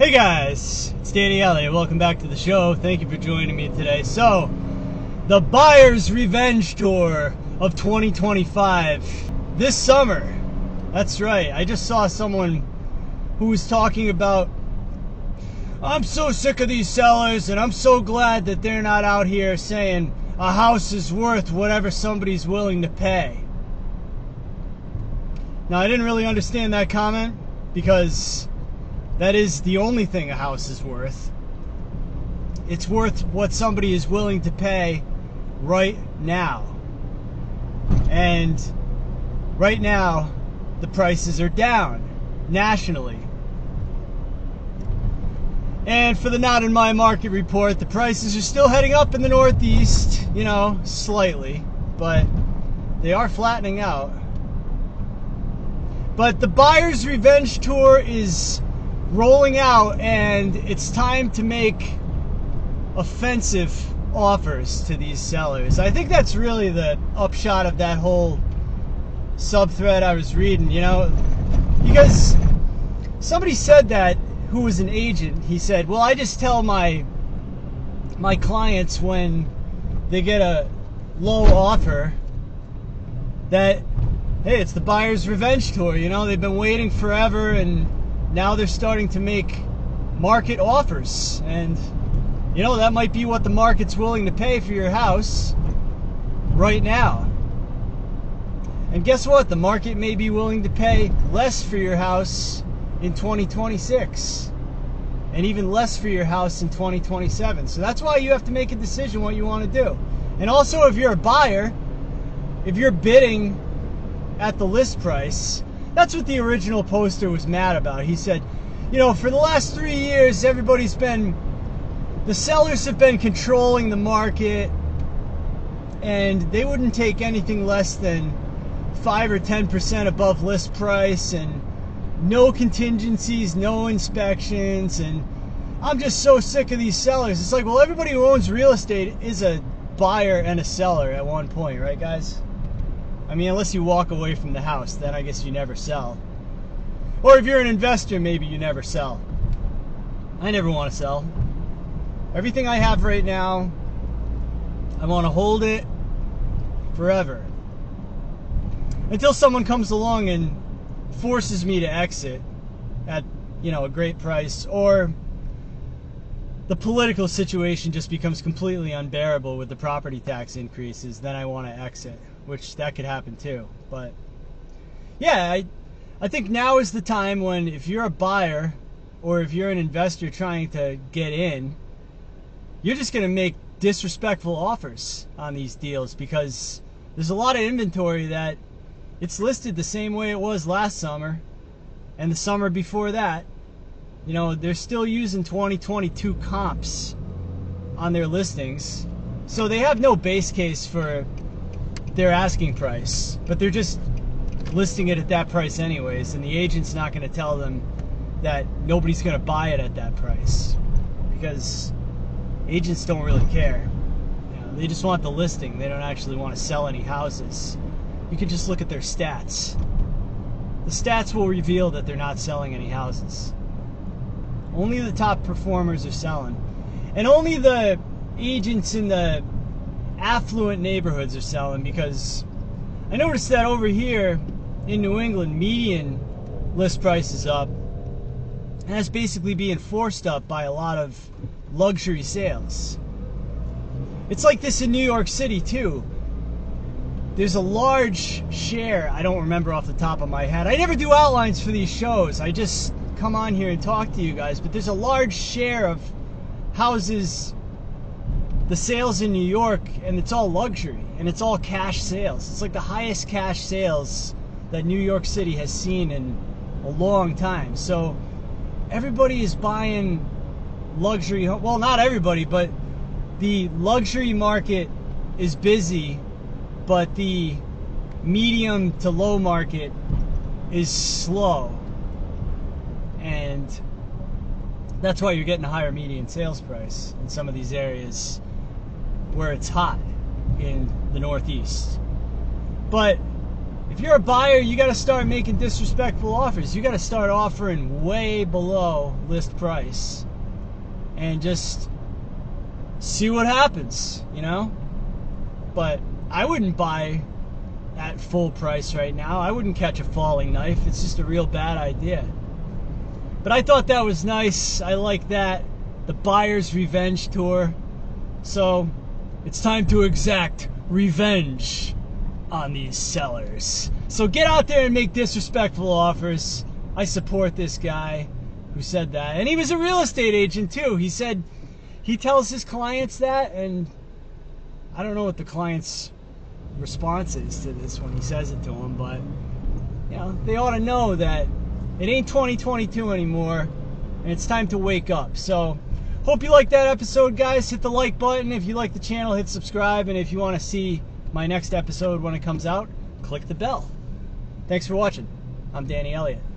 Hey guys, it's Danny Elliott. Welcome back to the show. Thank you for joining me today. So, the Buyer's Revenge Tour of 2025 this summer. That's right. I just saw someone who was talking about, I'm so sick of these sellers and I'm so glad that they're not out here saying a house is worth whatever somebody's willing to pay. Now, I didn't really understand that comment because that is the only thing a house is worth. It's worth what somebody is willing to pay right now. And right now, the prices are down nationally. And for the Not in My Market report, the prices are still heading up in the Northeast, slightly, but they are flattening out. But the Buyer's Revenge Tour is rolling out, and it's time to make offensive offers to these sellers. I think that's really the upshot of that whole subthread I was reading, because somebody said that, who was an agent. He said, well, I just tell my clients when they get a low offer that, hey, it's the Buyer's Revenge Tour. They've been waiting forever, and now they're starting to make market offers. And, that might be what the market's willing to pay for your house right now. And guess what? The market may be willing to pay less for your house in 2026. And even less for your house in 2027. So that's why you have to make a decision what you want to do. And also, if you're a buyer, if you're bidding at the list price, that's what the original poster was mad about. He said, for the last 3 years, the sellers have been controlling the market, and they wouldn't take anything less than 5 or 10% above list price, and no contingencies, no inspections, and I'm just so sick of these sellers. It's like, well, everybody who owns real estate is a buyer and a seller at one point, right, guys? I mean, unless you walk away from the house, then I guess you never sell. Or if you're an investor, maybe you never sell. I never want to sell. Everything I have right now, I want to hold it forever. Until someone comes along and forces me to exit at, a great price, or the political situation just becomes completely unbearable with the property tax increases, then I want to exit. Which that could happen too. But yeah, I think now is the time when, if you're a buyer or if you're an investor trying to get in, you're just going to make disrespectful offers on these deals, because there's a lot of inventory that it's listed the same way it was last summer and the summer before that. They're still using 2022 comps on their listings, so they have no base case for their asking price, but they're just listing it at that price anyways, and the agent's not going to tell them that nobody's going to buy it at that price, because agents don't really care. They just want the listing. They don't actually want to sell any houses. You can just look at their stats. The stats will reveal that they're not selling any houses. Only the top performers are selling, and only the agents in the affluent neighborhoods are selling, because I noticed that over here in New England, median list price is up, and that's basically being forced up by a lot of luxury sales. It's like this in New York City too. There's a large share, I don't remember off the top of my head. I never do outlines for these shows. I just come on here and talk to you guys, but there's a large share of houses, the sales in New York, and it's all luxury, and it's all cash sales. It's like the highest cash sales that New York City has seen in a long time. So everybody is buying luxury. Well, not everybody, but the luxury market is busy, but the medium to low market is slow. And that's why you're getting a higher median sales price in some of these areas where it's hot in the Northeast. But if you're a buyer, you got to start making disrespectful offers. You got to start offering way below list price and just see what happens, you know? But I wouldn't buy at full price right now. I wouldn't catch a falling knife. It's just a real bad idea. But I thought that was nice. I like that. The buyer's revenge tour. So it's time to exact revenge on these sellers. So get out there and make disrespectful offers. I support this guy who said that. And he was a real estate agent too. He said he tells his clients that, and I don't know what the client's response is to this when he says it to them, but you know, they ought to know that it ain't 2022 anymore, and it's time to wake up. So hope you like that episode, guys. Hit the like button. If you like the channel, hit subscribe, and if you want to see my next episode when it comes out, click the bell. Thanks for watching. I'm Danny Elliott.